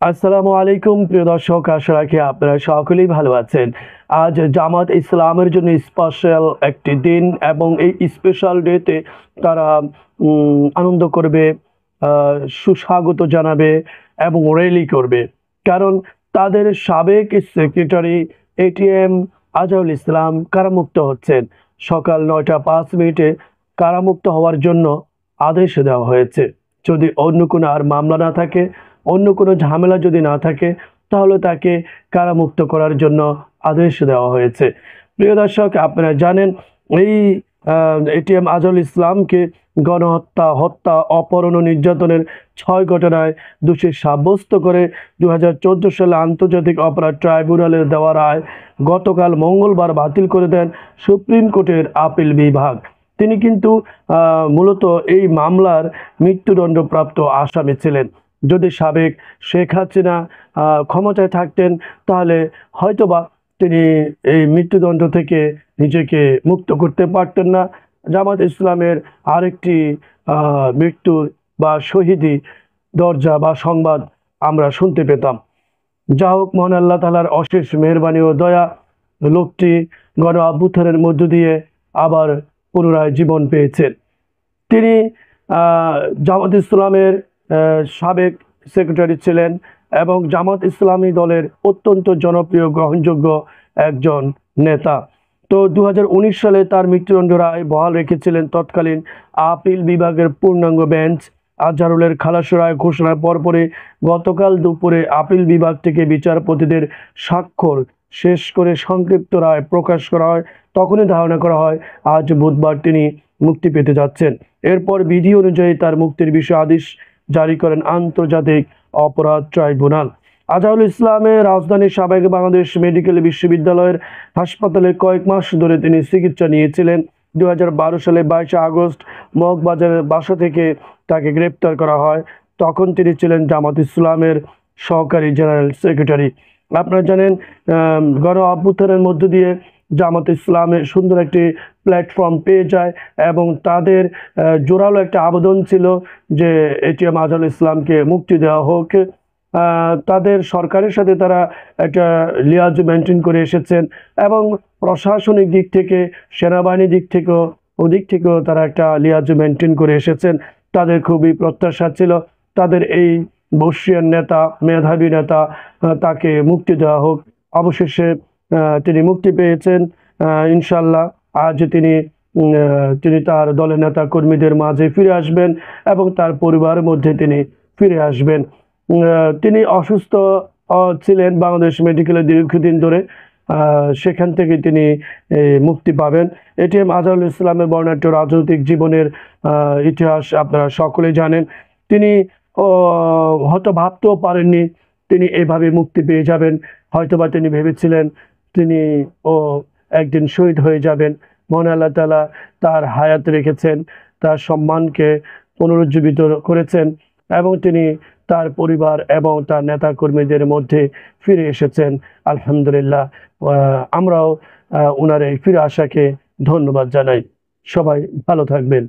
আসসালামু আলাইকুম প্রিয় দর্শক, আশা রাখি আপনারা সকলেই ভালো আছেন। আজ জামাত ইসলামের জন্য স্পেশাল একটি দিন এবং এই স্পেশাল ডেতে তারা আনন্দ করবে, সুস্বাগত জানাবে এবং র্যালি করবে। কারণ তাদের সাবেক সেক্রেটারি এটিএম আজহারুল ইসলাম কারামুক্ত হচ্ছেন। সকাল 9টা 5 মিনিটে কারামুক্ত হওয়ার জন্য আদেশ দেওয়া হয়েছে। যদি অন্য কোনো আর মামলা না থাকে, অন্য কোনো ঝামেলা যদি না থাকে, তাহলে তাকে কারামুক্ত করার জন্য আদেশ দেওয়া হয়েছে। প্রিয় দর্শক, আপনারা জানেন এই এটিএম আজহারুল ইসলামকে গণহত্যা, হত্যা, অপহরণ ও নির্যাতনের 6 ঘটনায় দোষী সাব্যস্ত করে 2014 সালে আন্তর্জাতিক অপরাধ ট্রাইব্যুনালের দেওয়া রায় গতকাল মঙ্গলবার বাতিল করে দেন সুপ্রিম কোর্টের আপিল বিভাগ। তিনি কিন্তু মূলত এই মামলার মৃত্যুদণ্ডপ্রাপ্ত আসামি ছিলেন। যদি সাবেক শেখ হাসিনা ক্ষমতায় থাকতেন, তাহলে হয়তোবা তিনি এই মৃত্যুদণ্ড থেকে নিজেকে মুক্ত করতে পারতেন না। জামাত ইসলামের আরেকটি মৃত্যুর বা শহীদি দরজা বা সংবাদ আমরা শুনতে পেতাম। যা হোক, মহান আল্লাহ তাআলার অশেষ মেহেরবানি ও দয়া, লোকটি গণ অভ্যুত্থানের মধ্য দিয়ে আবার পুনরায় জীবন পেয়েছেন। তিনি জামাত ইসলামের সাবেক সেক্রেটারি ছিলেন এবং জামাত ইসলামী দলের অত্যন্ত জনপ্রিয়, গ্রহণযোগ্য একজন নেতা। তো 2019 সালে তার মৃত্যুদণ্ড রায় বহাল রেখেছিলেন তৎকালীন আপিল বিভাগের পূর্ণাঙ্গ বেঞ্চ। আজহারুলের খালাস রায় ঘোষণার পরপরই গতকাল দুপুরে আপিল বিভাগ থেকে বিচারপতিদের স্বাক্ষর শেষ করে সংক্ষিপ্ত রায় প্রকাশ করা হয়। তখনই ধারণা করা হয় আজ বুধবার তিনি মুক্তি পেতে যাচ্ছেন। এরপর বিধি অনুযায়ী তার মুক্তির বিষয়ে আদেশ জারি করেন আন্তর্জাতিক অপরাধ ট্রাইব্যুনাল। আজহারুল ইসলামের রাজধানীর সাবেক বাংলাদেশ মেডিকেল বিশ্ববিদ্যালয়ের হাসপাতালে কয়েক মাস ধরে তিনি চিকিৎসা নিয়েছিলেন। 2012 সালে 22 আগস্ট মগবাজারের বাসা থেকে তাকে গ্রেপ্তার করা হয়। তখন তিনি ছিলেন জামাত ইসলামের সহকারী জেনারেল সেক্রেটারি। আপনারা জানেন, গণ অভ্যুত্থানের মধ্য দিয়ে জামাত ইসলামের সুন্দর একটি প্ল্যাটফর্ম পেয়ে যায় এবং তাদের জোরালো একটা আবেদন ছিল যে এটিএম আজহারুল ইসলামকে মুক্তি দেওয়া হোক। তাদের সরকারের সাথে তারা একটা লিয়াজ মেনটেন করে এসেছেন এবং প্রশাসনিক দিক থেকে, সেনাবাহিনীর দিক থেকেও তারা একটা লিয়াজ মেনটেন করে এসেছেন। তাদের খুবই প্রত্যাশা ছিল তাদের এই বর্ষীয়ান নেতা, মেধাবী নেতা, তাকে মুক্তি দেওয়া হোক। অবশেষে তিনি মুক্তি পেয়েছেন ইনশাল্লাহ। আজ তিনি তার দলের নেতা কর্মীদের মাঝে ফিরে আসবেন এবং তার পরিবারের মধ্যে তিনি ফিরে আসবেন। তিনি অসুস্থ ছিলেন বাংলাদেশ মেডিকেলে দীর্ঘদিন ধরে, সেখান থেকে তিনি মুক্তি পাবেন। এটিএম আজহারুল ইসলামের বর্ণাঢ্য রাজনৈতিক জীবনের ইতিহাস আপনারা সকলেই জানেন। তিনি হয়তো ভাবতেও পারেননি তিনি এভাবে মুক্তি পেয়ে যাবেন। হয়তোবা তিনি ভেবেছিলেন তিনি একদিন শহীদ হয়ে যাবেন। মহান আল্লাহ তাআলা তার হায়াত রেখেছেন, তার সম্মানকে পুনরুজ্জীবিত করেছেন এবং তিনি তার পরিবার এবং তার নেতা কর্মীদের মধ্যে ফিরে এসেছেন। আলহামদুলিল্লাহ, আমরাও ওনার এই ফিরে আসাকে ধন্যবাদ জানাই। সবাই ভালো থাকবেন।